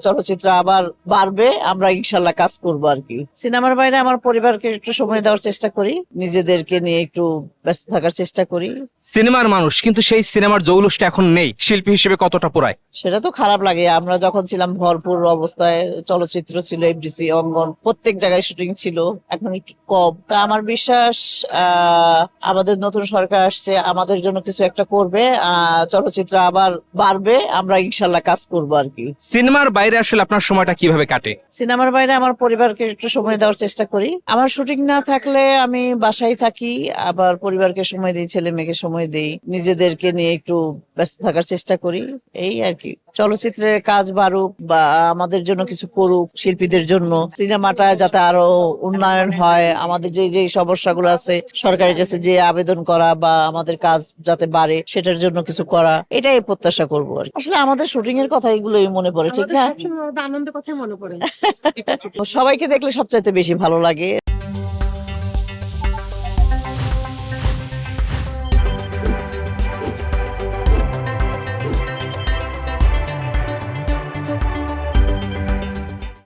চলচ্চিত্র আবার বাড়বে, আমরা ইনশাল্লাহ কাজ করবো আর কি। সিনেমার বাইরে আমার পরিবারকে একটু সময় দেওয়ার চেষ্টা করি, নিজেদেরকে নিয়ে একটু ব্যস্ত থাকার চেষ্টা করি। সিনেমার মানুষ, কিন্তু সেই সিনেমার জৌলুসটা এখন নেই। শিল্পী হিসেবে কতটা পোড়ায়? সেটা তো খারাপ লাগে। আমরা যখন ছিলাম ভরপুর অবস্থায়, চলচ্চিত্র ছিল, এফডিসি অঙ্গন, প্রত্যেক জায়গায় শুটিং ছিল, এখন একটু কম। তা আমার বিশ্বাস আমাদের নতুন সরকার আসছে, আমাদের জন্য কিছু একটা করবে, চলচ্চিত্র আবার বাড়বে, আমরা ইনশাল্লাহ কাজ করবো আর কি। সিনেমার বাইরে আসলে আপনার সময়টা কিভাবে কাটে? সিনেমার বাইরে আমার পরিবারকে একটু সময় দেওয়ার চেষ্টা করি। আমার শুটিং না থাকলে আমি বাসায় থাকি, আবার পরিবারকে সময় দিই, ছেলে মেয়েকে সময় দিই, নিজেদেরকে নিয়ে একটু ব্যস্ত থাকার চেষ্টা করি, এই আর কি। চলচ্চিত্রের কাজ বাড়ুক বা আমাদের জন্য কিছু করুক, শিল্পীদের জন্য সিনেমাটা যাতে আরো উন্নয়ন হয়, আমাদের যে যে সমস্যাগুলো আছে সরকারের কাছে যে আবেদন করা বা আমাদের কাজ যাতে বাড়ে সেটার জন্য কিছু করা, এটাই প্রত্যাশা করবো আর কি। আসলে আমাদের শুটিং এর কথা এগুলোই মনে পড়ে, ঠিক না? আনন্দের কথাই মনে পড়ে। সবাইকে দেখলে সবচাইতে বেশি ভালো লাগে।